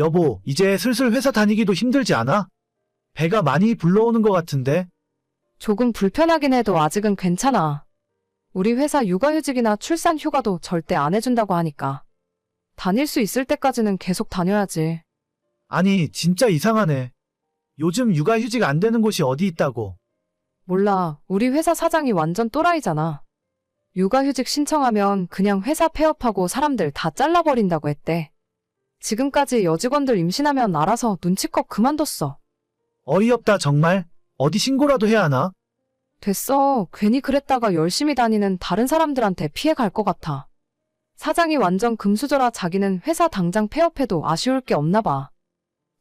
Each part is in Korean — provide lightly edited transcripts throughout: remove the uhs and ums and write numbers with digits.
여보, 이제 슬슬 회사 다니기도 힘들지 않아? 배가 많이 불러오는 것 같은데? 조금 불편하긴 해도 아직은 괜찮아. 우리 회사 육아휴직이나 출산 휴가도 절대 안 해준다고 하니까. 다닐 수 있을 때까지는 계속 다녀야지. 아니, 진짜 이상하네. 요즘 육아휴직 안 되는 곳이 어디 있다고? 몰라, 우리 회사 사장이 완전 또라이잖아. 육아휴직 신청하면 그냥 회사 폐업하고 사람들 다 잘라버린다고 했대. 지금까지 여직원들 임신하면 알아서 눈치껏 그만뒀어. 어이없다, 정말. 어디 신고라도 해야 하나? 됐어. 괜히 그랬다가 열심히 다니는 다른 사람들한테 피해 갈 것 같아. 사장이 완전 금수저라 자기는 회사 당장 폐업해도 아쉬울 게 없나 봐.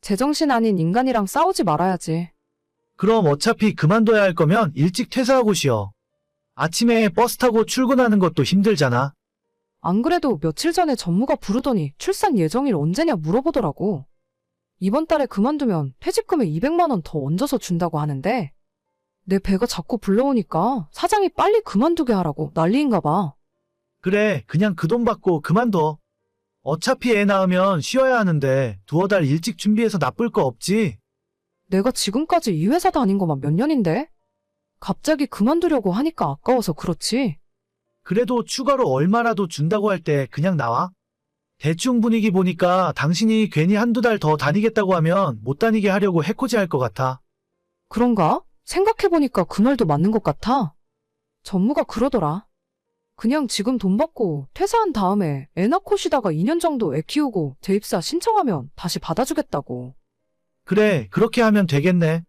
제정신 아닌 인간이랑 싸우지 말아야지. 그럼 어차피 그만둬야 할 거면 일찍 퇴사하고 쉬어. 아침에 버스 타고 출근하는 것도 힘들잖아. 안 그래도 며칠 전에 전무가 부르더니 출산 예정일 언제냐 물어보더라고. 이번 달에 그만두면 퇴직금에 200만 원 더 얹어서 준다고 하는데 내 배가 자꾸 불러오니까 사장이 빨리 그만두게 하라고 난리인가 봐. 그래, 그냥 그 돈 받고 그만둬. 어차피 애 낳으면 쉬어야 하는데 두어 달 일찍 준비해서 나쁠 거 없지. 내가 지금까지 이 회사 다닌 거만 몇 년인데? 갑자기 그만두려고 하니까 아까워서 그렇지. 그래도 추가로 얼마라도 준다고 할 때 그냥 나와. 대충 분위기 보니까 당신이 괜히 한두 달 더 다니겠다고 하면 못 다니게 하려고 해코지 할 것 같아. 그런가? 생각해보니까 그 말도 맞는 것 같아. 전무가 그러더라. 그냥 지금 돈 받고 퇴사한 다음에 애 낳고 쉬다가 2년 정도 애 키우고 재입사 신청하면 다시 받아주겠다고. 그래, 그렇게 하면 되겠네.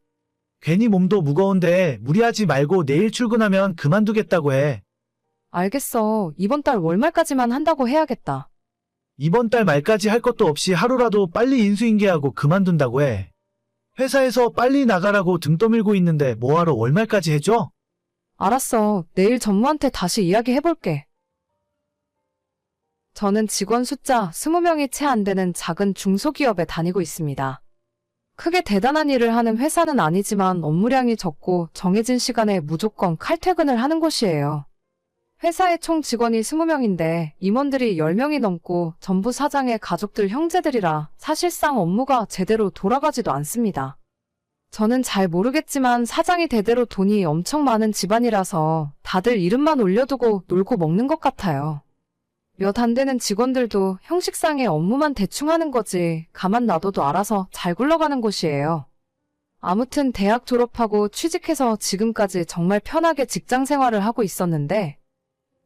괜히 몸도 무거운데 무리하지 말고 내일 출근하면 그만두겠다고 해. 알겠어. 이번 달 월말까지만 한다고 해야겠다. 이번 달 말까지 할 것도 없이 하루라도 빨리 인수인계하고 그만둔다고 해. 회사에서 빨리 나가라고 등 떠밀고 있는데 뭐하러 월말까지 해줘? 알았어. 내일 전무한테 다시 이야기해볼게. 저는 직원 숫자 20명이 채 안 되는 작은 중소기업에 다니고 있습니다. 크게 대단한 일을 하는 회사는 아니지만 업무량이 적고 정해진 시간에 무조건 칼퇴근을 하는 곳이에요. 회사의 총 직원이 20명인데 임원들이 10명이 넘고 전부 사장의 가족들 형제들이라 사실상 업무가 제대로 돌아가지도 않습니다. 저는 잘 모르겠지만 사장이 대대로 돈이 엄청 많은 집안이라서 다들 이름만 올려두고 놀고 먹는 것 같아요. 몇 안 되는 직원들도 형식상의 업무만 대충 하는 거지 가만 놔둬도 알아서 잘 굴러가는 곳이에요. 아무튼 대학 졸업하고 취직해서 지금까지 정말 편하게 직장 생활을 하고 있었는데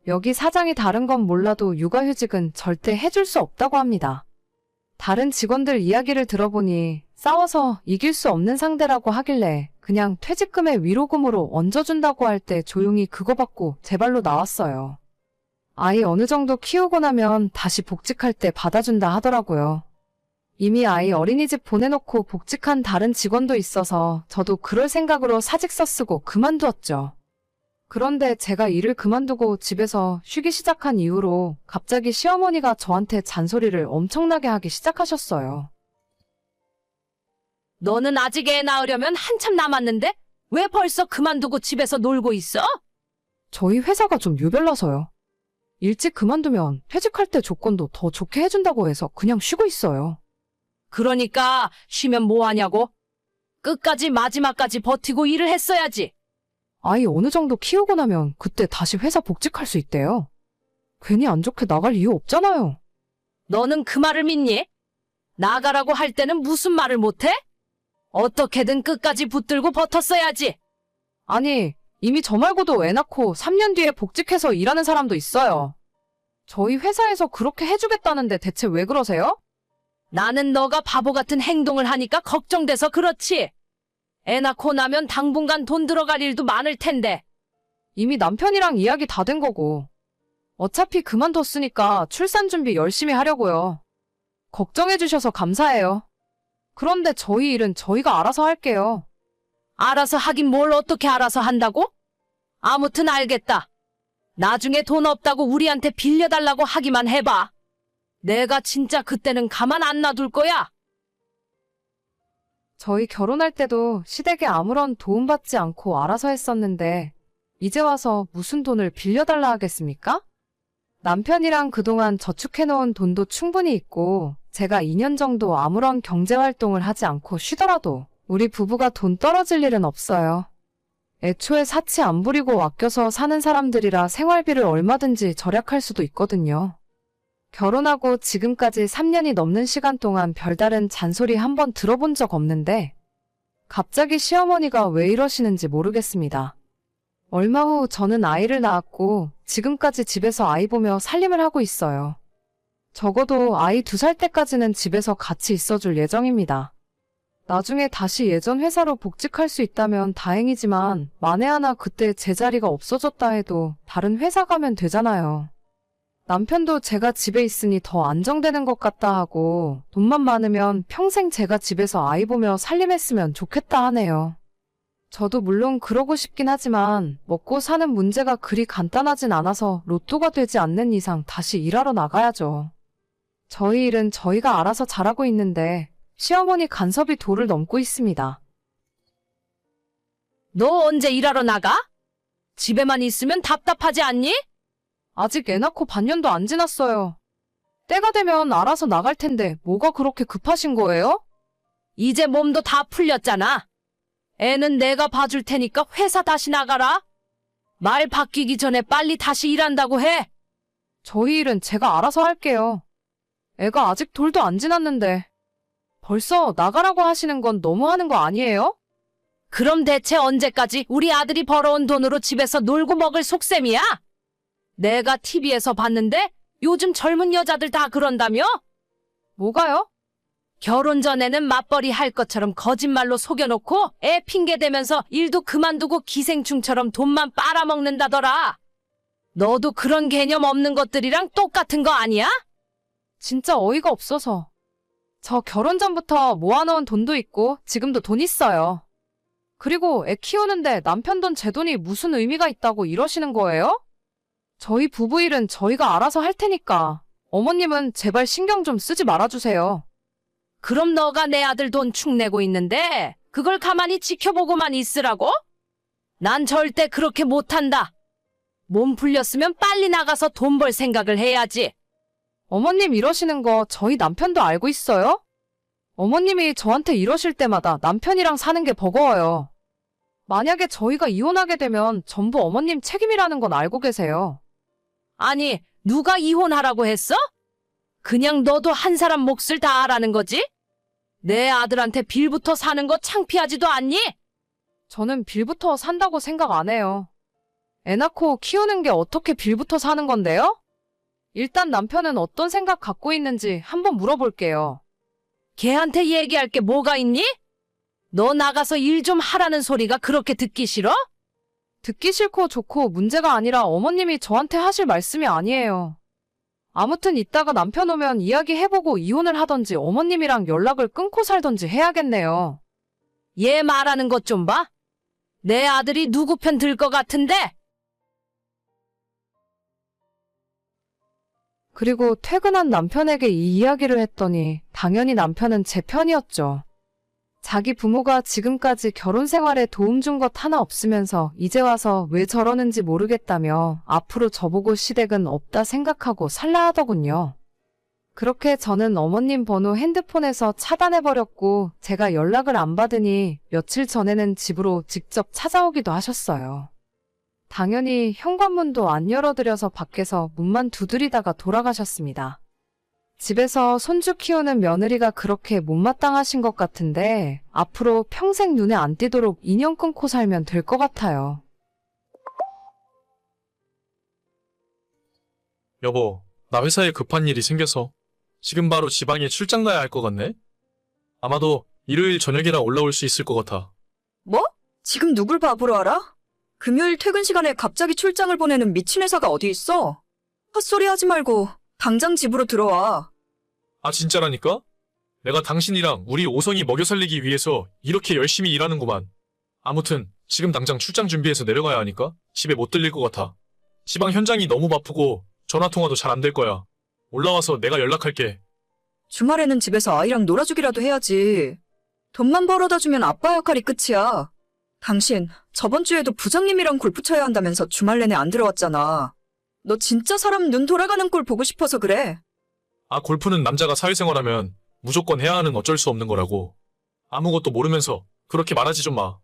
여기 사장이 다른 건 몰라도 육아휴직은 절대 해줄 수 없다고 합니다. 다른 직원들 이야기를 들어보니 싸워서 이길 수 없는 상대라고 하길래 그냥 퇴직금의 위로금으로 얹어준다고 할 때 조용히 그거 받고 제 발로 나왔어요. 아이 어느 정도 키우고 나면 다시 복직할 때 받아준다 하더라고요. 이미 아이 어린이집 보내놓고 복직한 다른 직원도 있어서 저도 그럴 생각으로 사직서 쓰고 그만두었죠. 그런데 제가 일을 그만두고 집에서 쉬기 시작한 이후로 갑자기 시어머니가 저한테 잔소리를 엄청나게 하기 시작하셨어요. 너는 아직 애 낳으려면 한참 남았는데 왜 벌써 그만두고 집에서 놀고 있어? 저희 회사가 좀 유별나서요. 일찍 그만두면 퇴직할 때 조건도 더 좋게 해준다고 해서 그냥 쉬고 있어요. 그러니까 쉬면 뭐 하냐고? 끝까지 마지막까지 버티고 일을 했어야지. 아이 어느 정도 키우고 나면 그때 다시 회사 복직할 수 있대요. 괜히 안 좋게 나갈 이유 없잖아요. 너는 그 말을 믿니? 나가라고 할 때는 무슨 말을 못해? 어떻게든 끝까지 붙들고 버텼어야지. 아니, 이미 저 말고도 애 낳고 3년 뒤에 복직해서 일하는 사람도 있어요. 저희 회사에서 그렇게 해주겠다는데 대체 왜 그러세요? 나는 너가 바보 같은 행동을 하니까 걱정돼서 그렇지. 애 낳고 나면 당분간 돈 들어갈 일도 많을 텐데. 이미 남편이랑 이야기 다 된 거고. 어차피 그만뒀으니까 출산 준비 열심히 하려고요. 걱정해주셔서 감사해요. 그런데 저희 일은 저희가 알아서 할게요. 알아서 하긴 뭘 어떻게 알아서 한다고? 아무튼 알겠다. 나중에 돈 없다고 우리한테 빌려달라고 하기만 해봐. 내가 진짜 그때는 가만 안 놔둘 거야. 저희 결혼할 때도 시댁에 아무런 도움받지 않고 알아서 했었는데 이제 와서 무슨 돈을 빌려달라 하겠습니까? 남편이랑 그동안 저축해놓은 돈도 충분히 있고 제가 2년 정도 아무런 경제활동을 하지 않고 쉬더라도 우리 부부가 돈 떨어질 일은 없어요. 애초에 사치 안 부리고 아껴서 사는 사람들이라 생활비를 얼마든지 절약할 수도 있거든요. 결혼하고 지금까지 3년이 넘는 시간 동안 별다른 잔소리 한 번 들어본 적 없는데 갑자기 시어머니가 왜 이러시는지 모르겠습니다. 얼마 후 저는 아이를 낳았고 지금까지 집에서 아이 보며 살림을 하고 있어요. 적어도 아이 2살 때까지는 집에서 같이 있어줄 예정입니다. 나중에 다시 예전 회사로 복직할 수 있다면 다행이지만 만에 하나 그때 제 자리가 없어졌다 해도 다른 회사 가면 되잖아요. 남편도 제가 집에 있으니 더 안정되는 것 같다 하고 돈만 많으면 평생 제가 집에서 아이 보며 살림했으면 좋겠다 하네요. 저도 물론 그러고 싶긴 하지만 먹고 사는 문제가 그리 간단하진 않아서 로또가 되지 않는 이상 다시 일하러 나가야죠. 저희 일은 저희가 알아서 잘하고 있는데 시어머니 간섭이 도를 넘고 있습니다. 너 언제 일하러 나가? 집에만 있으면 답답하지 않니? 아직 애 낳고 반년도 안 지났어요. 때가 되면 알아서 나갈 텐데 뭐가 그렇게 급하신 거예요? 이제 몸도 다 풀렸잖아. 애는 내가 봐줄 테니까 회사 다시 나가라. 말 바뀌기 전에 빨리 다시 일한다고 해. 저희 일은 제가 알아서 할게요. 애가 아직 돌도 안 지났는데 벌써 나가라고 하시는 건 너무하는 거 아니에요? 그럼 대체 언제까지 우리 아들이 벌어온 돈으로 집에서 놀고 먹을 속셈이야? 내가 TV에서 봤는데 요즘 젊은 여자들 다 그런다며? 뭐가요? 결혼 전에는 맞벌이 할 것처럼 거짓말로 속여놓고 애 핑계대면서 일도 그만두고 기생충처럼 돈만 빨아먹는다더라. 너도 그런 개념 없는 것들이랑 똑같은 거 아니야? 진짜 어이가 없어서. 저 결혼 전부터 모아놓은 돈도 있고 지금도 돈 있어요. 그리고 애 키우는데 남편 돈 제 돈이 무슨 의미가 있다고 이러시는 거예요? 저희 부부 일은 저희가 알아서 할 테니까 어머님은 제발 신경 좀 쓰지 말아주세요. 그럼 너가 내 아들 돈 축내고 있는데 그걸 가만히 지켜보고만 있으라고? 난 절대 그렇게 못한다. 몸 풀렸으면 빨리 나가서 돈 벌 생각을 해야지. 어머님 이러시는 거 저희 남편도 알고 있어요? 어머님이 저한테 이러실 때마다 남편이랑 사는 게 버거워요. 만약에 저희가 이혼하게 되면 전부 어머님 책임이라는 건 알고 계세요. 아니, 누가 이혼하라고 했어? 그냥 너도 한 사람 몫을 다 하라는 거지? 내 아들한테 빌부터 사는 거 창피하지도 않니? 저는 빌부터 산다고 생각 안 해요. 애 낳고 키우는 게 어떻게 빌부터 사는 건데요? 일단 남편은 어떤 생각 갖고 있는지 한번 물어볼게요. 걔한테 얘기할 게 뭐가 있니? 너 나가서 일 좀 하라는 소리가 그렇게 듣기 싫어? 듣기 싫고 좋고 문제가 아니라 어머님이 저한테 하실 말씀이 아니에요. 아무튼 이따가 남편 오면 이야기해보고 이혼을 하던지 어머님이랑 연락을 끊고 살던지 해야겠네요. 얘 말하는 것 좀 봐. 내 아들이 누구 편 들 것 같은데? 그리고 퇴근한 남편에게 이 이야기를 했더니 당연히 남편은 제 편이었죠. 자기 부모가 지금까지 결혼 생활에 도움 준 것 하나 없으면서 이제 와서 왜 저러는지 모르겠다며 앞으로 저보고 시댁은 없다 생각하고 살라 하더군요. 그렇게 저는 어머님 번호 핸드폰에서 차단해버렸고 제가 연락을 안 받으니 며칠 전에는 집으로 직접 찾아오기도 하셨어요. 당연히 현관문도 안 열어드려서 밖에서 문만 두드리다가 돌아가셨습니다. 집에서 손주 키우는 며느리가 그렇게 못마땅하신 것 같은데 앞으로 평생 눈에 안 띄도록 인연 끊고 살면 될 것 같아요. 여보, 나 회사에 급한 일이 생겨서 지금 바로 지방에 출장 가야 할 것 같네? 아마도 일요일 저녁이라 올라올 수 있을 것 같아. 뭐? 지금 누굴 바보로 알아? 금요일 퇴근 시간에 갑자기 출장을 보내는 미친 회사가 어디 있어? 헛소리 하지 말고 당장 집으로 들어와. 아, 진짜라니까? 내가 당신이랑 우리 오성이 먹여 살리기 위해서 이렇게 열심히 일하는구만. 아무튼 지금 당장 출장 준비해서 내려가야 하니까 집에 못 들릴 것 같아. 지방 현장이 너무 바쁘고 전화통화도 잘 안 될 거야. 올라와서 내가 연락할게. 주말에는 집에서 아이랑 놀아주기라도 해야지. 돈만 벌어다 주면 아빠 역할이 끝이야. 당신 저번 주에도 부장님이랑 골프 쳐야 한다면서 주말 내내 안 들어왔잖아. 너 진짜 사람 눈 돌아가는 꼴 보고 싶어서 그래. 아, 골프는 남자가 사회생활하면 무조건 해야 하는 어쩔 수 없는 거라고. 아무것도 모르면서 그렇게 말하지 좀 마.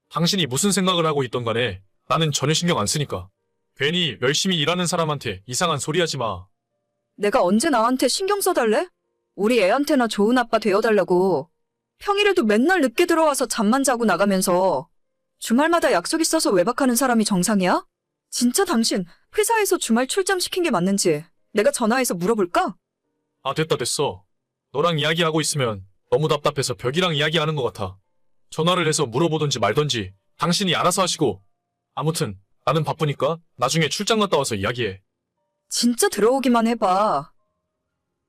당신이 무슨 생각을 하고 있던 간에 나는 전혀 신경 안 쓰니까. 괜히 열심히 일하는 사람한테 이상한 소리 하지 마. 내가 언제 나한테 신경 써달래? 우리 애한테나 좋은 아빠 되어달라고. 평일에도 맨날 늦게 들어와서 잠만 자고 나가면서 주말마다 약속 있어서 외박하는 사람이 정상이야? 진짜 당신 회사에서 주말 출장 시킨 게 맞는지 내가 전화해서 물어볼까? 아, 됐어. 너랑 이야기하고 있으면 너무 답답해서 벽이랑 이야기하는 것 같아. 전화를 해서 물어보든지 말든지 당신이 알아서 하시고. 아무튼 나는 바쁘니까 나중에 출장 갔다 와서 이야기해. 진짜 들어오기만 해봐.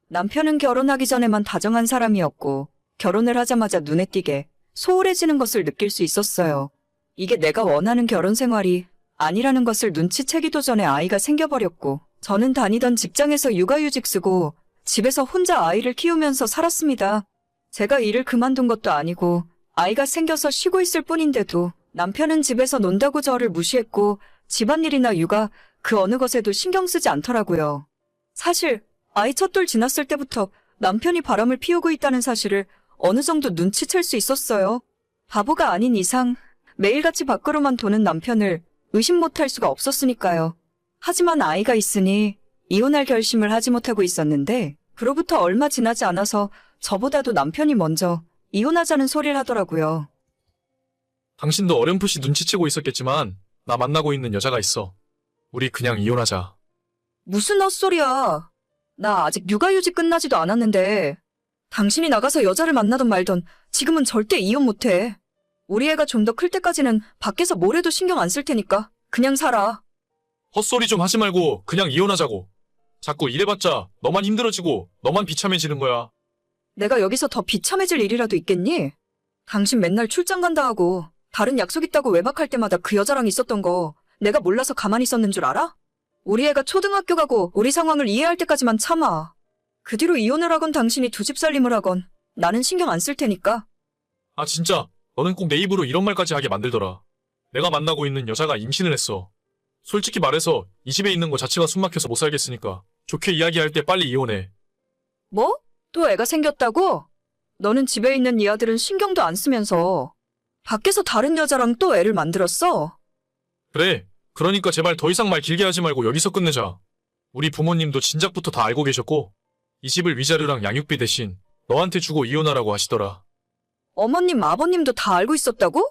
남편은 결혼하기 전에만 다정한 사람이었고 결혼을 하자마자 눈에 띄게 소홀해지는 것을 느낄 수 있었어요. 이게 내가 원하는 결혼 생활이 아니라는 것을 눈치채기도 전에 아이가 생겨버렸고 저는 다니던 직장에서 육아휴직 쓰고 집에서 혼자 아이를 키우면서 살았습니다. 제가 일을 그만둔 것도 아니고 아이가 생겨서 쉬고 있을 뿐인데도 남편은 집에서 논다고 저를 무시했고 집안일이나 육아 그 어느 것에도 신경 쓰지 않더라고요. 사실 아이 첫돌 지났을 때부터 남편이 바람을 피우고 있다는 사실을 어느 정도 눈치챌 수 있었어요. 바보가 아닌 이상 매일같이 밖으로만 도는 남편을 의심 못할 수가 없었으니까요. 하지만 아이가 있으니 이혼할 결심을 하지 못하고 있었는데 그로부터 얼마 지나지 않아서 저보다도 남편이 먼저 이혼하자는 소리를 하더라고요. 당신도 어렴풋이 눈치채고 있었겠지만 나 만나고 있는 여자가 있어. 우리 그냥 이혼하자. 무슨 헛소리야. 나 아직 육아휴직 끝나지도 않았는데 당신이 나가서 여자를 만나던 말던 지금은 절대 이혼 못해. 우리 애가 좀 더 클 때까지는 밖에서 뭘 해도 신경 안 쓸 테니까 그냥 살아. 헛소리 좀 하지 말고 그냥 이혼하자고. 자꾸 이래봤자 너만 힘들어지고 너만 비참해지는 거야. 내가 여기서 더 비참해질 일이라도 있겠니? 당신 맨날 출장 간다 하고 다른 약속 있다고 외박할 때마다 그 여자랑 있었던 거 내가 몰라서 가만히 있었는 줄 알아? 우리 애가 초등학교 가고 우리 상황을 이해할 때까지만 참아. 그 뒤로 이혼을 하건 당신이 두 집 살림을 하건 나는 신경 안 쓸 테니까. 아, 진짜 너는 꼭 내 입으로 이런 말까지 하게 만들더라. 내가 만나고 있는 여자가 임신을 했어. 솔직히 말해서 이 집에 있는 거 자체가 숨막혀서 못 살겠으니까 좋게 이야기할 때 빨리 이혼해. 뭐? 또 애가 생겼다고? 너는 집에 있는 이 아들은 신경도 안 쓰면서 밖에서 다른 여자랑 또 애를 만들었어? 그래. 그러니까 제발 더 이상 말 길게 하지 말고 여기서 끝내자. 우리 부모님도 진작부터 다 알고 계셨고 이 집을 위자료랑 양육비 대신 너한테 주고 이혼하라고 하시더라. 어머님, 아버님도 다 알고 있었다고?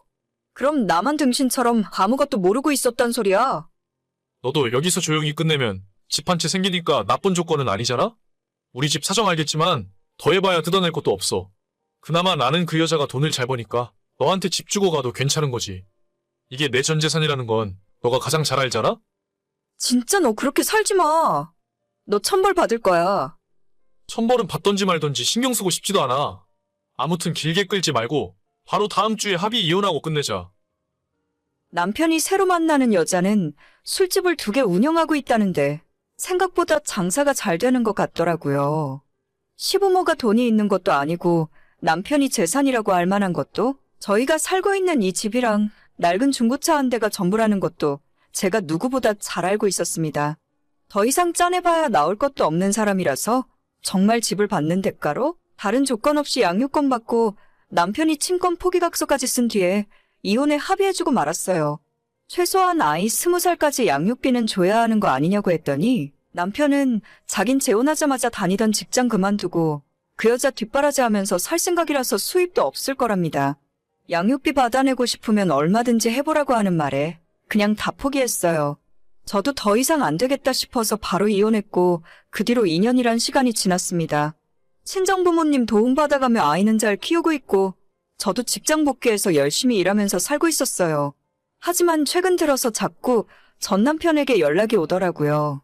그럼 나만 등신처럼 아무것도 모르고 있었단 소리야. 너도 여기서 조용히 끝내면 집 한 채 생기니까 나쁜 조건은 아니잖아? 우리 집 사정 알겠지만 더 해봐야 뜯어낼 것도 없어. 그나마 나는 그 여자가 돈을 잘 버니까 너한테 집 주고 가도 괜찮은 거지. 이게 내 전 재산이라는 건 너가 가장 잘 알잖아? 진짜 너 그렇게 살지 마. 너 천벌 받을 거야. 천벌은 받던지 말던지 신경 쓰고 싶지도 않아. 아무튼 길게 끌지 말고 바로 다음 주에 합의 이혼하고 끝내자. 남편이 새로 만나는 여자는 술집을 2개 운영하고 있다는데 생각보다 장사가 잘 되는 것 같더라고요. 시부모가 돈이 있는 것도 아니고 남편이 재산이라고 할 만한 것도 저희가 살고 있는 이 집이랑 낡은 중고차 한 대가 전부라는 것도 제가 누구보다 잘 알고 있었습니다. 더 이상 짜내봐야 나올 것도 없는 사람이라서 정말 집을 받는 대가로 다른 조건 없이 양육권 받고 남편이 친권 포기각서까지 쓴 뒤에 이혼에 합의해주고 말았어요. 최소한 아이 20살까지 양육비는 줘야 하는 거 아니냐고 했더니 남편은 자긴 재혼하자마자 다니던 직장 그만두고 그 여자 뒷바라지하면서 살 생각이라서 수입도 없을 거랍니다. 양육비 받아내고 싶으면 얼마든지 해보라고 하는 말에 그냥 다 포기했어요. 저도 더 이상 안 되겠다 싶어서 바로 이혼했고 그 뒤로 2년이란 시간이 지났습니다. 친정부모님 도움받아가며 아이는 잘 키우고 있고 저도 직장 복귀해서 열심히 일하면서 살고 있었어요. 하지만 최근 들어서 자꾸 전 남편에게 연락이 오더라고요.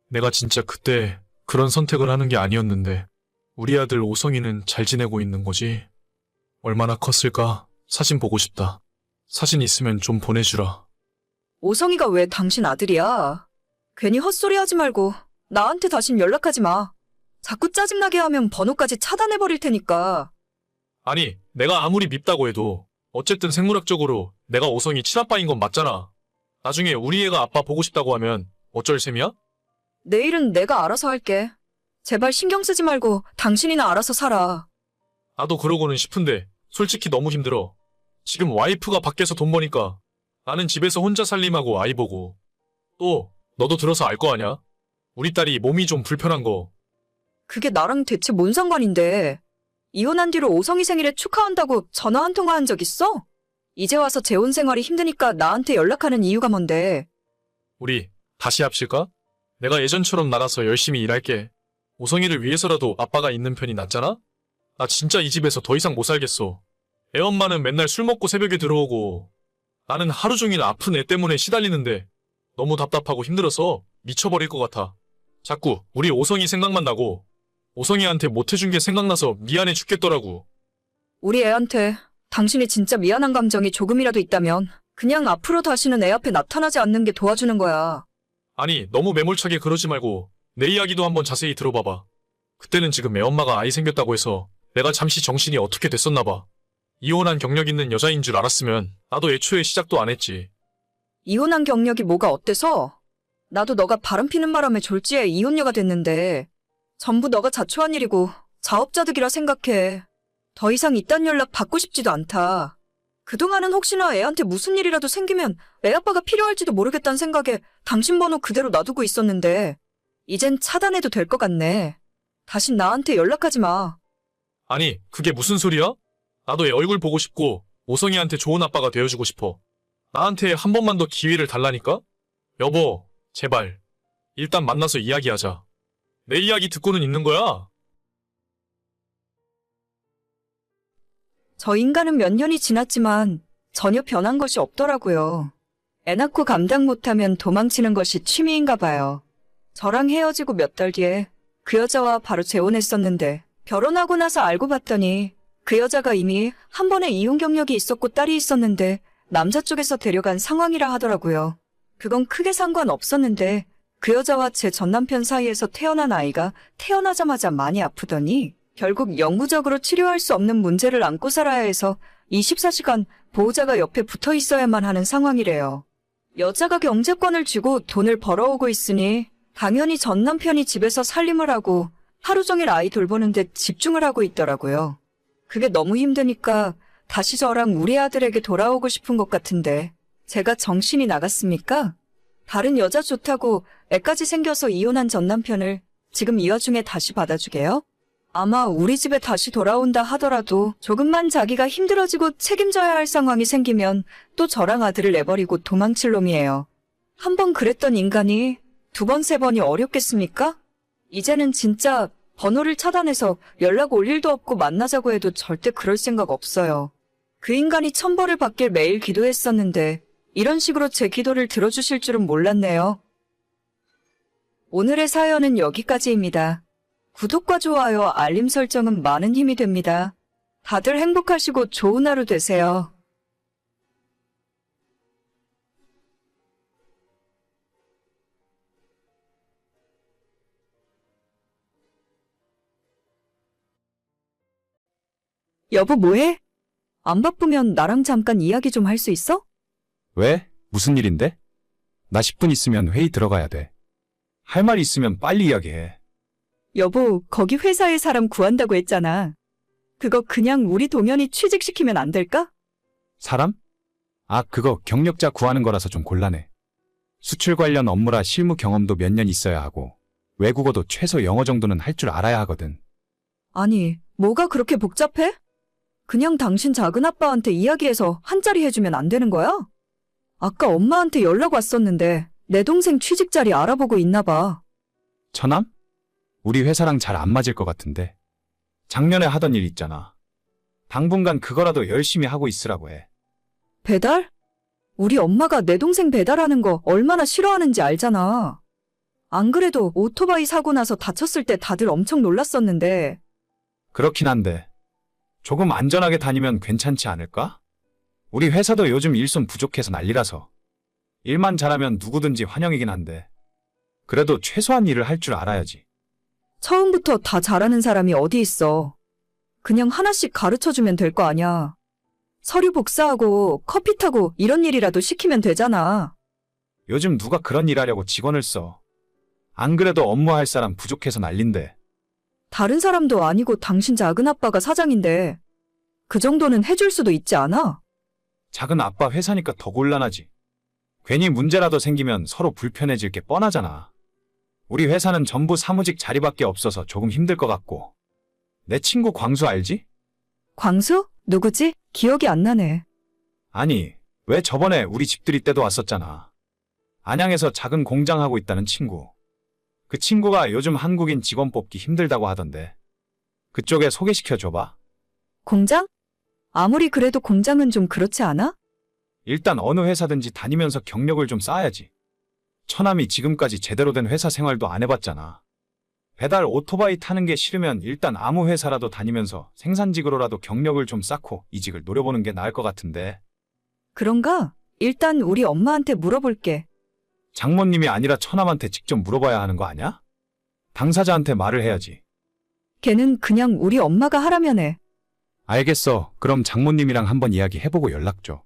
내가 진짜 그때 그런 선택을 하는 게 아니었는데 우리 아들 오성이는 잘 지내고 있는 거지? 얼마나 컸을까? 사진 보고 싶다. 사진 있으면 좀 보내주라. 오성이가 왜 당신 아들이야? 괜히 헛소리 하지 말고 나한테 다신 연락하지 마. 자꾸 짜증나게 하면 번호까지 차단해버릴 테니까. 아니, 내가 아무리 밉다고 해도 어쨌든 생물학적으로 내가 오성이 친아빠인 건 맞잖아. 나중에 우리 애가 아빠 보고 싶다고 하면 어쩔 셈이야? 내일은 내가 알아서 할게. 제발 신경 쓰지 말고 당신이나 알아서 살아. 나도 그러고는 싶은데 솔직히 너무 힘들어. 지금 와이프가 밖에서 돈 버니까 나는 집에서 혼자 살림하고 아이 보고. 또 너도 들어서 알 거 아냐? 우리 딸이 몸이 좀 불편한 거. 그게 나랑 대체 뭔 상관인데. 이혼한 뒤로 오성이 생일에 축하한다고 전화 한 통화 한 적 있어? 이제 와서 재혼 생활이 힘드니까 나한테 연락하는 이유가 뭔데. 우리 다시 합실까? 내가 예전처럼 나가서 열심히 일할게. 오성이를 위해서라도 아빠가 있는 편이 낫잖아? 나 진짜 이 집에서 더 이상 못 살겠어. 애 엄마는 맨날 술 먹고 새벽에 들어오고 나는 하루 종일 아픈 애 때문에 시달리는데 너무 답답하고 힘들어서 미쳐버릴 것 같아. 자꾸 우리 오성이 생각만 나고 오성이한테 못해준 게 생각나서 미안해 죽겠더라고. 우리 애한테 당신이 진짜 미안한 감정이 조금이라도 있다면 그냥 앞으로 다시는 애 앞에 나타나지 않는 게 도와주는 거야. 아니 너무 매몰차게 그러지 말고 내 이야기도 한번 자세히 들어봐봐. 그때는 지금 애 엄마가 아이 생겼다고 해서 내가 잠시 정신이 어떻게 됐었나 봐. 이혼한 경력 있는 여자인 줄 알았으면 나도 애초에 시작도 안 했지. 이혼한 경력이 뭐가 어때서? 나도 너가 바람 피는 바람에 졸지에 이혼녀가 됐는데 전부 너가 자초한 일이고 자업자득이라 생각해. 더 이상 이딴 연락 받고 싶지도 않다. 그동안은 혹시나 애한테 무슨 일이라도 생기면 애 아빠가 필요할지도 모르겠다는 생각에 당신 번호 그대로 놔두고 있었는데 이젠 차단해도 될 것 같네. 다신 나한테 연락하지 마. 아니 그게 무슨 소리야? 나도 애 얼굴 보고 싶고 오성이한테 좋은 아빠가 되어주고 싶어. 나한테 한 번만 더 기회를 달라니까? 여보 제발 일단 만나서 이야기하자. 내 이야기 듣고는 있는 거야. 저 인간은 몇 년이 지났지만 전혀 변한 것이 없더라고요. 애 낳고 감당 못하면 도망치는 것이 취미인가 봐요. 저랑 헤어지고 몇 달 뒤에 그 여자와 바로 재혼했었는데 결혼하고 나서 알고 봤더니 그 여자가 이미 한 번의 이혼 경력이 있었고 딸이 있었는데 남자 쪽에서 데려간 상황이라 하더라고요. 그건 크게 상관없었는데 그 여자와 제 전남편 사이에서 태어난 아이가 태어나자마자 많이 아프더니 결국 영구적으로 치료할 수 없는 문제를 안고 살아야 해서 24시간 보호자가 옆에 붙어 있어야만 하는 상황이래요. 여자가 경제권을 쥐고 돈을 벌어오고 있으니 당연히 전 남편이 집에서 살림을 하고 하루 종일 아이 돌보는데 집중을 하고 있더라고요. 그게 너무 힘드니까 다시 저랑 우리 아들에게 돌아오고 싶은 것 같은데 제가 정신이 나갔습니까? 다른 여자 좋다고 애까지 생겨서 이혼한 전 남편을 지금 이 와중에 다시 받아주게요? 아마 우리 집에 다시 돌아온다 하더라도 조금만 자기가 힘들어지고 책임져야 할 상황이 생기면 또 저랑 아들을 내버리고 도망칠 놈이에요. 한 번 그랬던 인간이 두 번, 세 번이 어렵겠습니까? 이제는 진짜 번호를 차단해서 연락 올 일도 없고 만나자고 해도 절대 그럴 생각 없어요. 그 인간이 천벌을 받길 매일 기도했었는데 이런 식으로 제 기도를 들어주실 줄은 몰랐네요. 오늘의 사연은 여기까지입니다. 구독과 좋아요, 알림 설정은 많은 힘이 됩니다. 다들 행복하시고 좋은 하루 되세요. 여보 뭐해? 안 바쁘면 나랑 잠깐 이야기 좀 할 수 있어? 왜? 무슨 일인데? 나 10분 있으면 회의 들어가야 돼. 할 말 있으면 빨리 이야기해. 여보, 거기 회사에 사람 구한다고 했잖아. 그거 그냥 우리 동현이 취직시키면 안 될까? 사람? 아, 그거 경력자 구하는 거라서 좀 곤란해. 수출 관련 업무라 실무 경험도 몇 년 있어야 하고 외국어도 최소 영어 정도는 할 줄 알아야 하거든. 아니, 뭐가 그렇게 복잡해? 그냥 당신 작은아빠한테 이야기해서 한 자리 해주면 안 되는 거야? 아까 엄마한테 연락 왔었는데 내 동생 취직 자리 알아보고 있나 봐. 처남? 우리 회사랑 잘 안 맞을 것 같은데. 작년에 하던 일 있잖아. 당분간 그거라도 열심히 하고 있으라고 해. 배달? 우리 엄마가 내 동생 배달하는 거 얼마나 싫어하는지 알잖아. 안 그래도 오토바이 사고 나서 다쳤을 때 다들 엄청 놀랐었는데. 그렇긴 한데 조금 안전하게 다니면 괜찮지 않을까? 우리 회사도 요즘 일손 부족해서 난리라서 일만 잘하면 누구든지 환영이긴 한데 그래도 최소한 일을 할 줄 알아야지. 처음부터 다 잘하는 사람이 어디 있어. 그냥 하나씩 가르쳐주면 될 거 아냐. 서류 복사하고 커피 타고 이런 일이라도 시키면 되잖아. 요즘 누가 그런 일 하려고 직원을 써. 안 그래도 업무할 사람 부족해서 난린데 다른 사람도 아니고 당신 작은 아빠가 사장인데 그 정도는 해줄 수도 있지 않아? 작은 아빠 회사니까 더 곤란하지. 괜히 문제라도 생기면 서로 불편해질 게 뻔하잖아. 우리 회사는 전부 사무직 자리밖에 없어서 조금 힘들 것 같고. 내 친구 광수 알지? 광수? 누구지? 기억이 안 나네. 아니, 왜 저번에 우리 집들이 때도 왔었잖아. 안양에서 작은 공장하고 있다는 친구. 그 친구가 요즘 한국인 직원 뽑기 힘들다고 하던데. 그쪽에 소개시켜줘봐. 공장? 아무리 그래도 공장은 좀 그렇지 않아? 일단 어느 회사든지 다니면서 경력을 좀 쌓아야지. 처남이 지금까지 제대로 된 회사 생활도 안 해봤잖아. 배달 오토바이 타는 게 싫으면 일단 아무 회사라도 다니면서 생산직으로라도 경력을 좀 쌓고 이직을 노려보는 게 나을 것 같은데. 그런가? 일단 우리 엄마한테 물어볼게. 장모님이 아니라 처남한테 직접 물어봐야 하는 거 아니야? 당사자한테 말을 해야지. 걔는 그냥 우리 엄마가 하라면 해. 알겠어. 그럼 장모님이랑 한번 이야기해보고 연락 줘.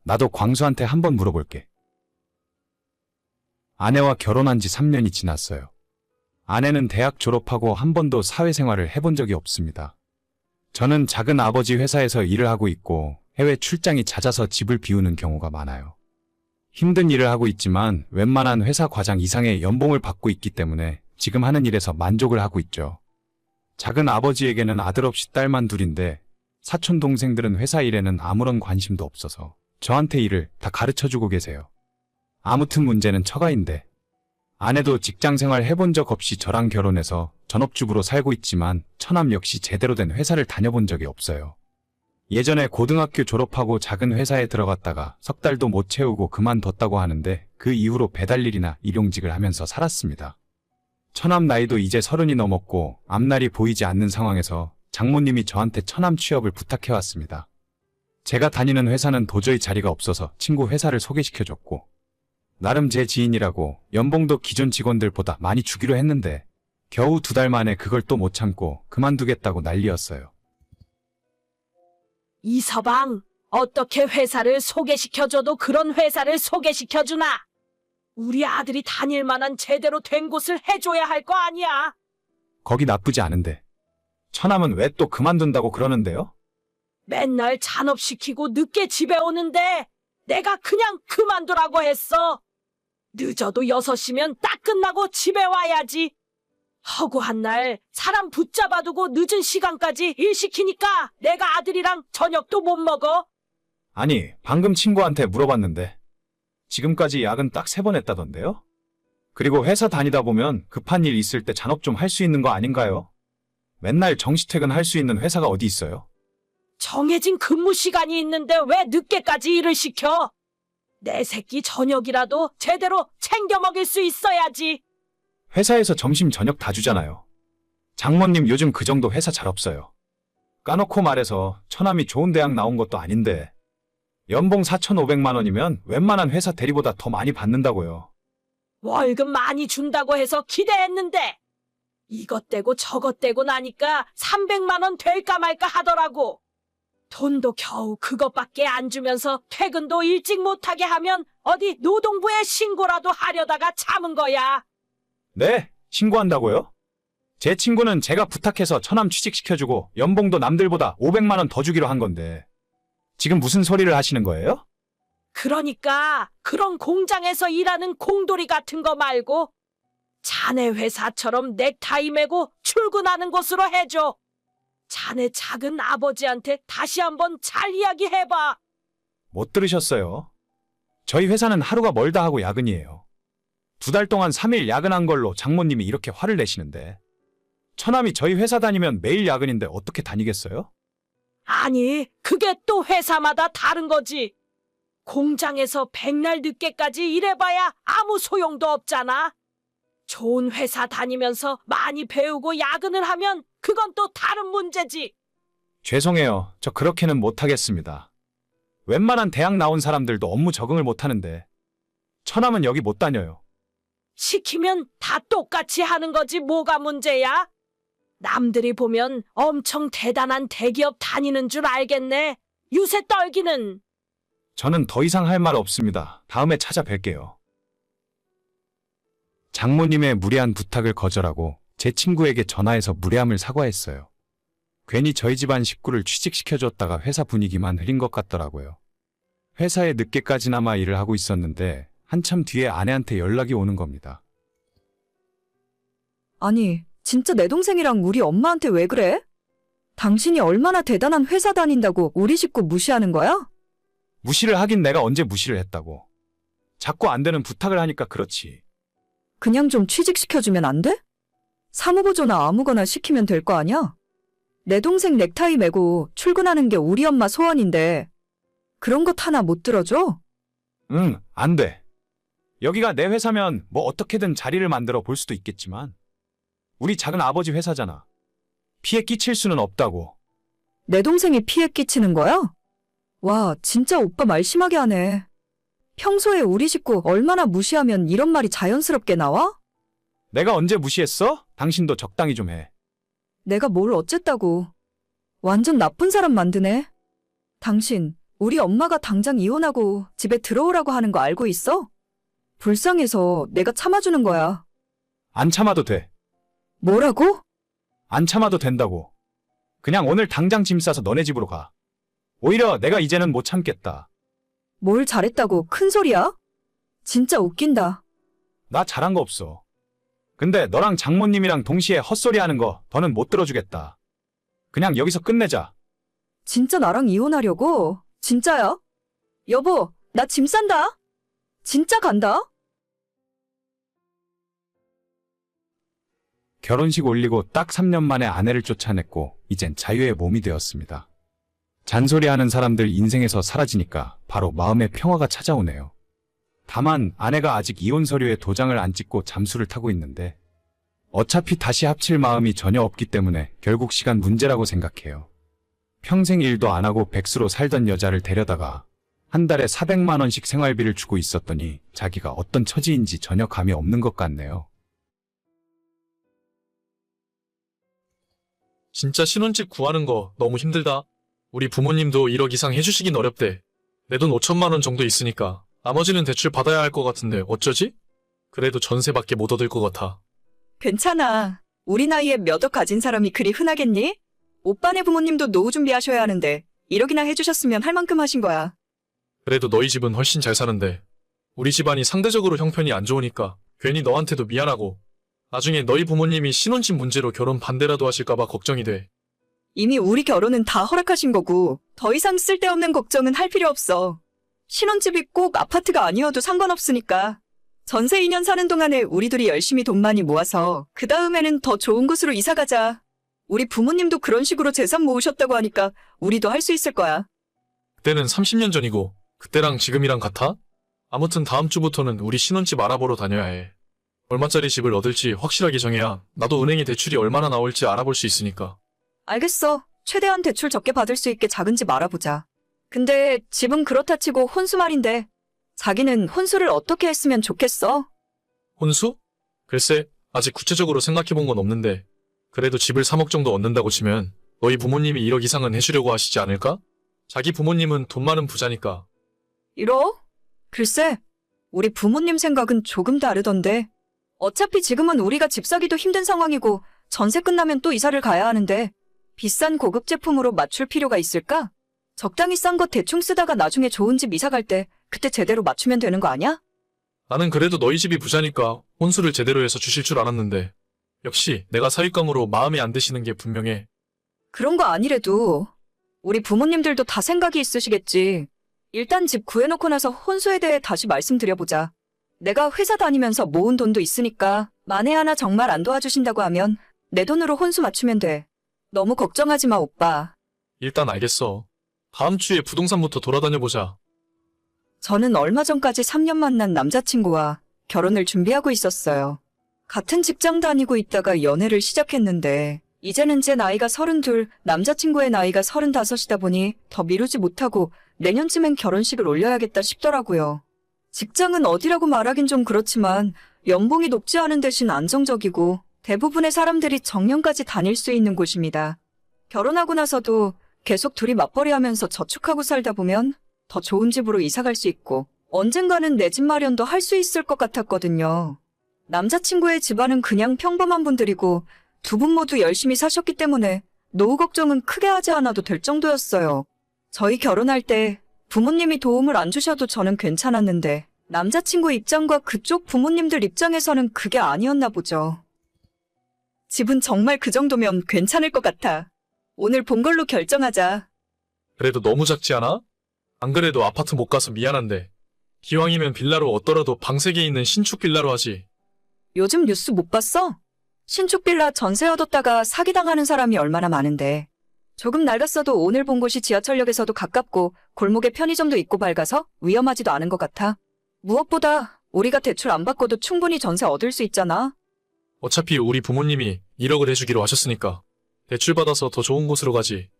나도 광수한테 한번 물어볼게. 아내와 결혼한 지 3년이 지났어요. 아내는 대학 졸업하고 한 번도 사회생활을 해본 적이 없습니다. 저는 작은 아버지 회사에서 일을 하고 있고 해외 출장이 잦아서 집을 비우는 경우가 많아요. 힘든 일을 하고 있지만 웬만한 회사 과장 이상의 연봉을 받고 있기 때문에 지금 하는 일에서 만족을 하고 있죠. 작은 아버지에게는 아들 없이 딸만 둘인데 사촌 동생들은 회사 일에는 아무런 관심도 없어서 저한테 일을 다 가르쳐주고 계세요. 아무튼 문제는 처가인데 아내도 직장생활 해본 적 없이 저랑 결혼해서 전업주부로 살고 있지만 처남 역시 제대로 된 회사를 다녀본 적이 없어요. 예전에 고등학교 졸업하고 작은 회사에 들어갔다가 석 달도 못 채우고 그만뒀다고 하는데 그 이후로 배달일이나 일용직을 하면서 살았습니다. 처남 나이도 이제 30이 넘었고 앞날이 보이지 않는 상황에서 장모님이 저한테 처남 취업을 부탁해왔습니다. 제가 다니는 회사는 도저히 자리가 없어서 친구 회사를 소개시켜줬고 나름 제 지인이라고 연봉도 기존 직원들보다 많이 주기로 했는데 겨우 2달 만에 그걸 또 못 참고 그만두겠다고 난리였어요. 이서방, 어떻게 회사를 소개시켜줘도 그런 회사를 소개시켜주나? 우리 아들이 다닐 만한 제대로 된 곳을 해줘야 할 거 아니야? 거기 나쁘지 않은데 처남은 왜 또 그만둔다고 그러는데요? 맨날 잔업시키고 늦게 집에 오는데 내가 그냥 그만두라고 했어. 늦어도 6시면 딱 끝나고 집에 와야지. 허구한 날 사람 붙잡아두고 늦은 시간까지 일 시키니까 내가 아들이랑 저녁도 못 먹어. 아니, 방금 친구한테 물어봤는데 지금까지 야근 딱 3번 했다던데요? 그리고 회사 다니다 보면 급한 일 있을 때 잔업 좀 할 수 있는 거 아닌가요? 맨날 정시퇴근 할 수 있는 회사가 어디 있어요? 정해진 근무 시간이 있는데 왜 늦게까지 일을 시켜? 내 새끼 저녁이라도 제대로 챙겨 먹일 수 있어야지. 회사에서 점심 저녁 다 주잖아요. 장모님 요즘 그 정도 회사 잘 없어요. 까놓고 말해서 처남이 좋은 대학 나온 것도 아닌데 연봉 4,500만 원이면 웬만한 회사 대리보다 더 많이 받는다고요. 월급 많이 준다고 해서 기대했는데 이것 떼고 저것 떼고 나니까 300만 원 될까 말까 하더라고. 돈도 겨우 그것밖에 안 주면서 퇴근도 일찍 못하게 하면 어디 노동부에 신고라도 하려다가 참은 거야. 네? 신고한다고요? 제 친구는 제가 부탁해서 처남 취직시켜주고 연봉도 남들보다 500만 원 더 주기로 한 건데 지금 무슨 소리를 하시는 거예요? 그러니까 그런 공장에서 일하는 공돌이 같은 거 말고 자네 회사처럼 넥타이 매고 출근하는 곳으로 해줘. 자네 작은 아버지한테 다시 한번 잘 이야기해봐. 못 들으셨어요? 저희 회사는 하루가 멀다 하고 야근이에요. 2달 동안 3일 야근한 걸로 장모님이 이렇게 화를 내시는데 처남이 저희 회사 다니면 매일 야근인데 어떻게 다니겠어요? 아니, 그게 또 회사마다 다른 거지. 공장에서 백날 늦게까지 일해봐야 아무 소용도 없잖아. 좋은 회사 다니면서 많이 배우고 야근을 하면 그건 또 다른 문제지. 죄송해요. 저 그렇게는 못하겠습니다. 웬만한 대학 나온 사람들도 업무 적응을 못하는데 처남은 여기 못 다녀요. 시키면 다 똑같이 하는 거지 뭐가 문제야? 남들이 보면 엄청 대단한 대기업 다니는 줄 알겠네. 유세 떨기는. 저는 더 이상 할 말 없습니다. 다음에 찾아뵐게요. 장모님의 무리한 부탁을 거절하고 제 친구에게 전화해서 무례함을 사과했어요. 괜히 저희 집안 식구를 취직시켜줬다가 회사 분위기만 흐린 것 같더라고요. 회사에 늦게까지나마 일을 하고 있었는데 한참 뒤에 아내한테 연락이 오는 겁니다. 아니, 진짜 내 동생이랑 우리 엄마한테 왜 그래? 당신이 얼마나 대단한 회사 다닌다고 우리 식구 무시하는 거야? 무시를 하긴 내가 언제 무시를 했다고. 자꾸 안 되는 부탁을 하니까 그렇지. 그냥 좀 취직시켜주면 안 돼? 사무보조나 아무거나 시키면 될 거 아니야? 내 동생 넥타이 매고 출근하는 게 우리 엄마 소원인데 그런 것 하나 못 들어줘? 응, 안 돼. 여기가 내 회사면 뭐 어떻게든 자리를 만들어 볼 수도 있겠지만 우리 작은 아버지 회사잖아. 피해 끼칠 수는 없다고. 내 동생이 피해 끼치는 거야? 와, 진짜 오빠 말 심하게 하네. 평소에 우리 식구 얼마나 무시하면 이런 말이 자연스럽게 나와? 내가 언제 무시했어? 당신도 적당히 좀 해. 내가 뭘 어쨌다고. 완전 나쁜 사람 만드네. 당신, 우리 엄마가 당장 이혼하고 집에 들어오라고 하는 거 알고 있어? 불쌍해서 내가 참아주는 거야. 안 참아도 돼. 뭐라고? 안 참아도 된다고. 그냥 오늘 당장 짐 싸서 너네 집으로 가. 오히려 내가 이제는 못 참겠다. 뭘 잘했다고 큰 소리야? 진짜 웃긴다. 나 잘한 거 없어. 근데 너랑 장모님이랑 동시에 헛소리 하는 거 더는 못 들어주겠다. 그냥 여기서 끝내자. 진짜 나랑 이혼하려고? 진짜야? 여보, 나 짐 싼다. 진짜 간다. 결혼식 올리고 딱 3년 만에 아내를 쫓아냈고 이젠 자유의 몸이 되었습니다. 잔소리하는 사람들 인생에서 사라지니까 바로 마음의 평화가 찾아오네요. 다만 아내가 아직 이혼 서류에 도장을 안 찍고 잠수를 타고 있는데 어차피 다시 합칠 마음이 전혀 없기 때문에 결국 시간 문제라고 생각해요. 평생 일도 안 하고 백수로 살던 여자를 데려다가 한 달에 400만 원씩 생활비를 주고 있었더니 자기가 어떤 처지인지 전혀 감이 없는 것 같네요. 진짜 신혼집 구하는 거 너무 힘들다. 우리 부모님도 1억 이상 해주시긴 어렵대. 내 돈 5천만 원 정도 있으니까 나머지는 대출 받아야 할 것 같은데 어쩌지? 그래도 전세밖에 못 얻을 것 같아. 괜찮아. 우리 나이에 몇 억 가진 사람이 그리 흔하겠니? 오빠네 부모님도 노후 준비하셔야 하는데 1억이나 해주셨으면 할 만큼 하신 거야. 그래도 너희 집은 훨씬 잘 사는데 우리 집안이 상대적으로 형편이 안 좋으니까 괜히 너한테도 미안하고 나중에 너희 부모님이 신혼집 문제로 결혼 반대라도 하실까봐 걱정이 돼. 이미 우리 결혼은 다 허락하신 거고 더 이상 쓸데없는 걱정은 할 필요 없어. 신혼집이 꼭 아파트가 아니어도 상관없으니까. 전세 2년 사는 동안에 우리 둘이 열심히 돈 많이 모아서 그 다음에는 더 좋은 곳으로 이사 가자. 우리 부모님도 그런 식으로 재산 모으셨다고 하니까 우리도 할 수 있을 거야. 그때는 30년 전이고 그때랑 지금이랑 같아? 아무튼 다음 주부터는 우리 신혼집 알아보러 다녀야 해. 얼마짜리 집을 얻을지 확실하게 정해야 나도 은행에 대출이 얼마나 나올지 알아볼 수 있으니까. 알겠어. 최대한 대출 적게 받을 수 있게 작은 집 알아보자. 근데 집은 그렇다 치고 혼수 말인데 자기는 혼수를 어떻게 했으면 좋겠어? 혼수? 글쎄, 아직 구체적으로 생각해본 건 없는데 그래도 집을 3억 정도 얻는다고 치면 너희 부모님이 1억 이상은 해주려고 하시지 않을까? 자기 부모님은 돈 많은 부자니까. 1억? 글쎄, 우리 부모님 생각은 조금 다르던데. 어차피 지금은 우리가 집 사기도 힘든 상황이고 전세 끝나면 또 이사를 가야 하는데 비싼 고급 제품으로 맞출 필요가 있을까? 적당히 싼 거 대충 쓰다가 나중에 좋은 집 이사 갈 때 그때 제대로 맞추면 되는 거 아니야? 나는 그래도 너희 집이 부자니까 혼수를 제대로 해서 주실 줄 알았는데 역시 내가 사윗감으로 마음에 안 드시는 게 분명해. 그런 거 아니래도 우리 부모님들도 다 생각이 있으시겠지. 일단 집 구해놓고 나서 혼수에 대해 다시 말씀드려보자. 내가 회사 다니면서 모은 돈도 있으니까 만에 하나 정말 안 도와주신다고 하면 내 돈으로 혼수 맞추면 돼. 너무 걱정하지 마, 오빠. 일단 알겠어. 다음 주에 부동산부터 돌아다녀보자. 저는 얼마 전까지 3년 만난 남자친구와 결혼을 준비하고 있었어요. 같은 직장 다니고 있다가 연애를 시작했는데 이제는 제 나이가 32, 남자친구의 나이가 35이다 보니 더 미루지 못하고 내년쯤엔 결혼식을 올려야겠다 싶더라고요. 직장은 어디라고 말하긴 좀 그렇지만 연봉이 높지 않은 대신 안정적이고 대부분의 사람들이 정년까지 다닐 수 있는 곳입니다. 결혼하고 나서도 계속 둘이 맞벌이하면서 저축하고 살다 보면 더 좋은 집으로 이사 갈 수 있고 언젠가는 내 집 마련도 할 수 있을 것 같았거든요. 남자친구의 집안은 그냥 평범한 분들이고 두 분 모두 열심히 사셨기 때문에 노후 걱정은 크게 하지 않아도 될 정도였어요. 저희 결혼할 때 부모님이 도움을 안 주셔도 저는 괜찮았는데 남자친구 입장과 그쪽 부모님들 입장에서는 그게 아니었나 보죠. 집은 정말 그 정도면 괜찮을 것 같아. 오늘 본 걸로 결정하자. 그래도 너무 작지 않아? 안 그래도 아파트 못 가서 미안한데. 기왕이면 빌라로 얻더라도 방 3개 있는 신축 빌라로 하지. 요즘 뉴스 못 봤어? 신축 빌라 전세 얻었다가 사기당하는 사람이 얼마나 많은데. 조금 낡았어도 오늘 본 곳이 지하철역에서도 가깝고 골목에 편의점도 있고 밝아서 위험하지도 않은 것 같아. 무엇보다 우리가 대출 안 받고도 충분히 전세 얻을 수 있잖아. 어차피 우리 부모님이 1억을 해주기로 하셨으니까 대출 받아서 더 좋은 곳으로 가지.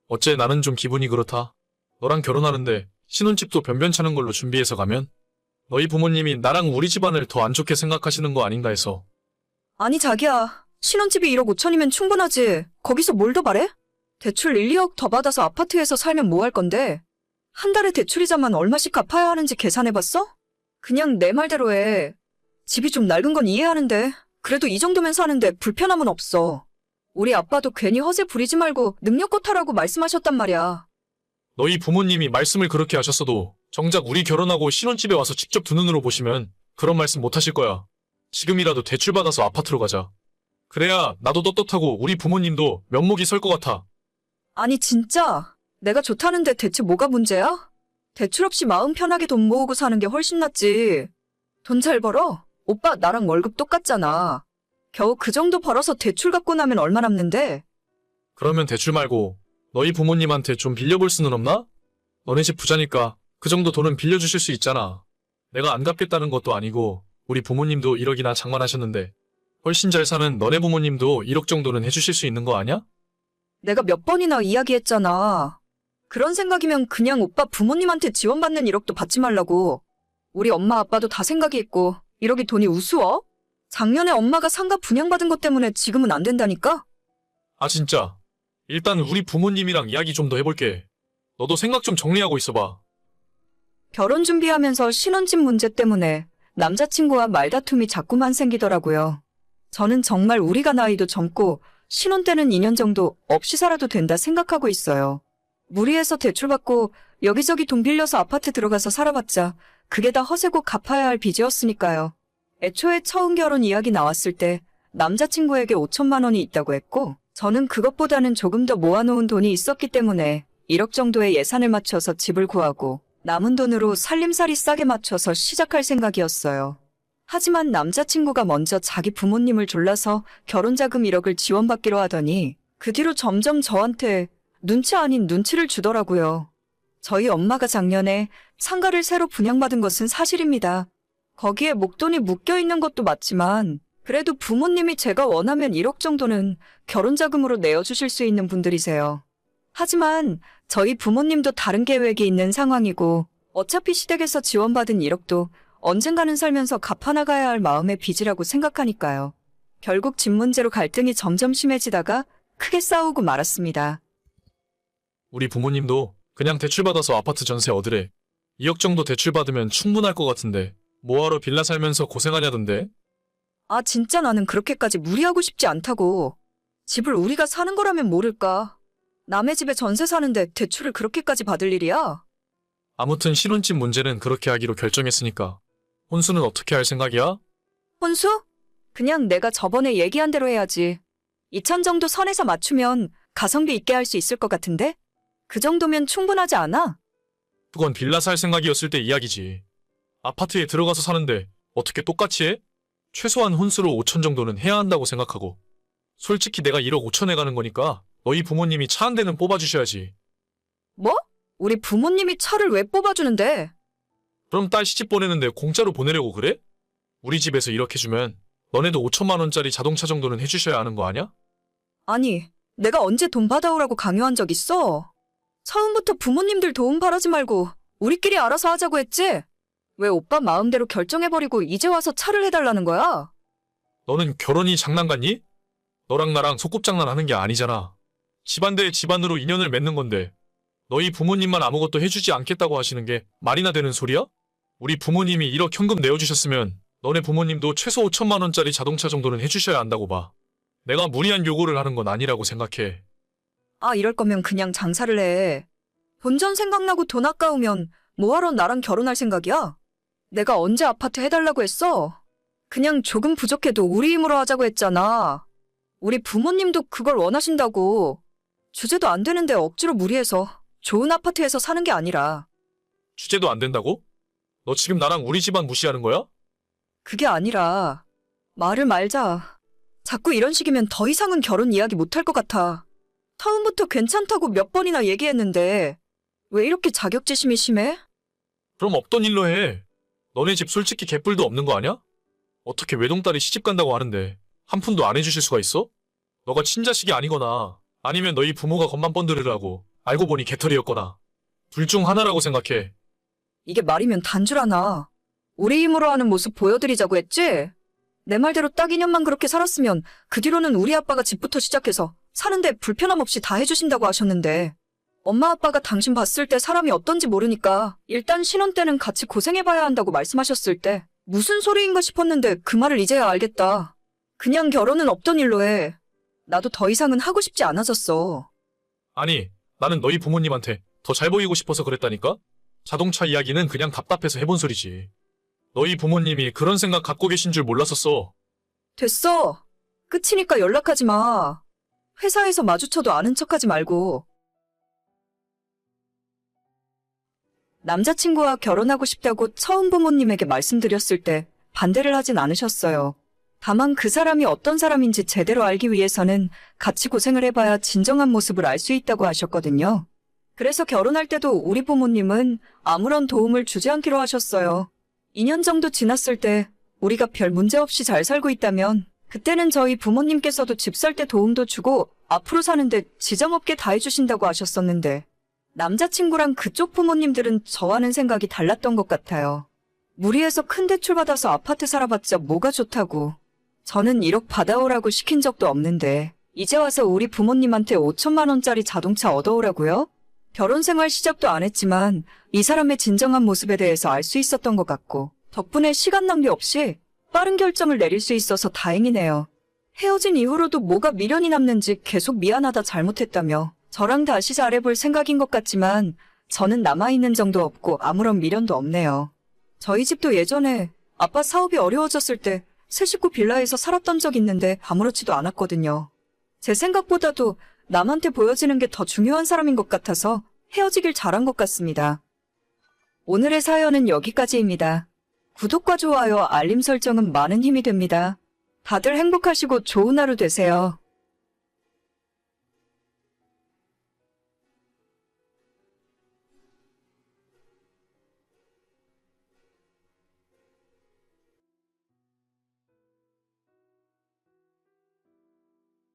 어째 나는 좀 기분이 그렇다. 너랑 결혼하는데 신혼집도 변변찮은 걸로 준비해서 가면 너희 부모님이 나랑 우리 집안을 더 안 좋게 생각하시는 거 아닌가 해서. 아니 자기야, 신혼집이 1억 5천이면 충분하지. 거기서 뭘 더 바래? 대출 1, 2억 더 받아서 아파트에서 살면 뭐 할 건데? 한 달에 대출이자만 얼마씩 갚아야 하는지 계산해봤어? 그냥 내 말대로 해. 집이 좀 낡은 건 이해하는데 그래도 이 정도면 사는데 불편함은 없어. 우리 아빠도 괜히 허세 부리지 말고 능력껏 하라고 말씀하셨단 말이야. 너희 부모님이 말씀을 그렇게 하셨어도 정작 우리 결혼하고 신혼집에 와서 직접 두 눈으로 보시면 그런 말씀 못 하실 거야. 지금이라도 대출 받아서 아파트로 가자. 그래야 나도 떳떳하고 우리 부모님도 면목이 설 것 같아. 아니 진짜 내가 좋다는데 대체 뭐가 문제야? 대출 없이 마음 편하게 돈 모으고 사는 게 훨씬 낫지. 돈 잘 벌어? 오빠 나랑 월급 똑같잖아. 겨우 그 정도 벌어서 대출 갚고 나면 얼마 남는데? 그러면 대출 말고 너희 부모님한테 좀 빌려볼 수는 없나? 너네 집 부자니까 그 정도 돈은 빌려주실 수 있잖아. 내가 안 갚겠다는 것도 아니고 우리 부모님도 1억이나 장만하셨는데 훨씬 잘 사는 너네 부모님도 1억 정도는 해주실 수 있는 거 아니야? 내가 몇 번이나 이야기했잖아. 그런 생각이면 그냥 오빠 부모님한테 지원받는 1억도 받지 말라고. 우리 엄마 아빠도 다 생각이 있고 1억이 돈이 우스워? 작년에 엄마가 상가 분양받은 것 때문에 지금은 안 된다니까? 아 진짜. 일단 우리 부모님이랑 이야기 좀 더 해볼게. 너도 생각 좀 정리하고 있어봐. 결혼 준비하면서 신혼집 문제 때문에 남자친구와 말다툼이 자꾸만 생기더라고요. 저는 정말 우리가 나이도 젊고 신혼 때는 2년 정도 없이 살아도 된다 생각하고 있어요. 무리해서 대출받고 여기저기 돈 빌려서 아파트 들어가서 살아봤자 그게 다 허세고 갚아야 할 빚이었으니까요. 애초에 처음 결혼 이야기 나왔을 때 남자친구에게 5천만 원이 있다고 했고 저는 그것보다는 조금 더 모아놓은 돈이 있었기 때문에 1억 정도의 예산을 맞춰서 집을 구하고 남은 돈으로 살림살이 싸게 맞춰서 시작할 생각이었어요. 하지만 남자친구가 먼저 자기 부모님을 졸라서 결혼자금 1억을 지원받기로 하더니 그 뒤로 점점 저한테 눈치 아닌 눈치를 주더라고요. 저희 엄마가 작년에 상가를 새로 분양받은 것은 사실입니다. 거기에 목돈이 묶여있는 것도 맞지만 그래도 부모님이 제가 원하면 1억 정도는 결혼자금으로 내어주실 수 있는 분들이세요. 하지만 저희 부모님도 다른 계획이 있는 상황이고 어차피 시댁에서 지원받은 1억도 언젠가는 살면서 갚아나가야 할 마음의 빚이라고 생각하니까요. 결국 집 문제로 갈등이 점점 심해지다가 크게 싸우고 말았습니다. 우리 부모님도 그냥 대출받아서 아파트 전세 얻으래. 2억 정도 대출받으면 충분할 것 같은데 뭐하러 빌라 살면서 고생하냐던데? 아 진짜 나는 그렇게까지 무리하고 싶지 않다고. 집을 우리가 사는 거라면 모를까. 남의 집에 전세 사는데 대출을 그렇게까지 받을 일이야? 아무튼 신혼집 문제는 그렇게 하기로 결정했으니까 혼수는 어떻게 할 생각이야? 혼수? 그냥 내가 저번에 얘기한 대로 해야지. 2천 정도 선에서 맞추면 가성비 있게 할 수 있을 것 같은데? 그 정도면 충분하지 않아? 그건 빌라 살 생각이었을 때 이야기지. 아파트에 들어가서 사는데 어떻게 똑같이 해? 최소한 혼수로 5천 정도는 해야 한다고 생각하고. 솔직히 내가 1억 5천에 가는 거니까 너희 부모님이 차 한 대는 뽑아주셔야지. 뭐? 우리 부모님이 차를 왜 뽑아주는데? 그럼 딸 시집 보내는데 공짜로 보내려고 그래? 우리 집에서 이렇게 주면 너네도 5천만 원짜리 자동차 정도는 해주셔야 하는 거 아냐? 아니, 내가 언제 돈 받아오라고 강요한 적 있어? 처음부터 부모님들 도움 바라지 말고 우리끼리 알아서 하자고 했지? 왜 오빠 마음대로 결정해버리고 이제 와서 차를 해달라는 거야? 너는 결혼이 장난 같니? 너랑 나랑 소꿉장난 하는 게 아니잖아. 집안 대 집안으로 인연을 맺는 건데 너희 부모님만 아무것도 해주지 않겠다고 하시는 게 말이나 되는 소리야? 우리 부모님이 1억 현금 내어주셨으면 너네 부모님도 최소 5천만 원짜리 자동차 정도는 해주셔야 한다고 봐. 내가 무리한 요구를 하는 건 아니라고 생각해. 아, 이럴 거면 그냥 장사를 해. 본전 생각나고 돈 아까우면 뭐하러 나랑 결혼할 생각이야? 내가 언제 아파트 해달라고 했어? 그냥 조금 부족해도 우리 힘으로 하자고 했잖아. 우리 부모님도 그걸 원하신다고. 주제도 안 되는데 억지로 무리해서 좋은 아파트에서 사는 게 아니라. 주제도 안 된다고? 너 지금 나랑 우리 집안 무시하는 거야? 그게 아니라 말을 말자. 자꾸 이런 식이면 더 이상은 결혼 이야기 못할 것 같아. 처음부터 괜찮다고 몇 번이나 얘기했는데 왜 이렇게 자격지심이 심해? 그럼 없던 일로 해. 너네 집 솔직히 개뿔도 없는 거 아냐? 어떻게 외동딸이 시집 간다고 하는데 한 푼도 안 해주실 수가 있어? 너가 친자식이 아니거나 아니면 너희 부모가 겉만 번들으라고 알고 보니 개털이었거나 둘 중 하나라고 생각해. 이게 말이면 단줄 하나. 우리 힘으로 하는 모습 보여드리자고 했지? 내 말대로 딱 2년만 그렇게 살았으면 그 뒤로는 우리 아빠가 집부터 시작해서 사는데 불편함 없이 다 해주신다고 하셨는데 엄마 아빠가 당신 봤을 때 사람이 어떤지 모르니까 일단 신혼 때는 같이 고생해봐야 한다고 말씀하셨을 때 무슨 소리인가 싶었는데 그 말을 이제야 알겠다. 그냥 결혼은 없던 일로 해. 나도 더 이상은 하고 싶지 않아졌어. 아니, 나는 너희 부모님한테 더 잘 보이고 싶어서 그랬다니까? 자동차 이야기는 그냥 답답해서 해본 소리지. 너희 부모님이 그런 생각 갖고 계신 줄 몰랐었어. 됐어. 끝이니까 연락하지 마. 회사에서 마주쳐도 아는 척하지 말고. 남자친구와 결혼하고 싶다고 처음 부모님에게 말씀드렸을 때 반대를 하진 않으셨어요. 다만 그 사람이 어떤 사람인지 제대로 알기 위해서는 같이 고생을 해봐야 진정한 모습을 알 수 있다고 하셨거든요. 그래서 결혼할 때도 우리 부모님은 아무런 도움을 주지 않기로 하셨어요. 2년 정도 지났을 때 우리가 별 문제 없이 잘 살고 있다면 그때는 저희 부모님께서도 집 살 때 도움도 주고 앞으로 사는데 지장 없게 다 해주신다고 하셨었는데 남자친구랑 그쪽 부모님들은 저와는 생각이 달랐던 것 같아요. 무리해서 큰 대출 받아서 아파트 살아봤자 뭐가 좋다고. 저는 1억 받아오라고 시킨 적도 없는데 이제 와서 우리 부모님한테 5천만 원짜리 자동차 얻어오라고요? 결혼 생활 시작도 안 했지만 이 사람의 진정한 모습에 대해서 알 수 있었던 것 같고 덕분에 시간 낭비 없이 빠른 결정을 내릴 수 있어서 다행이네요. 헤어진 이후로도 뭐가 미련이 남는지 계속 미안하다 잘못했다며 저랑 다시 잘해볼 생각인 것 같지만 저는 남아있는 정도 없고 아무런 미련도 없네요. 저희 집도 예전에 아빠 사업이 어려워졌을 때 새 식구 빌라에서 살았던 적 있는데 아무렇지도 않았거든요. 제 생각보다도 남한테 보여지는 게 더 중요한 사람인 것 같아서 헤어지길 잘한 것 같습니다. 오늘의 사연은 여기까지입니다. 구독과 좋아요, 알림 설정은 많은 힘이 됩니다. 다들 행복하시고 좋은 하루 되세요.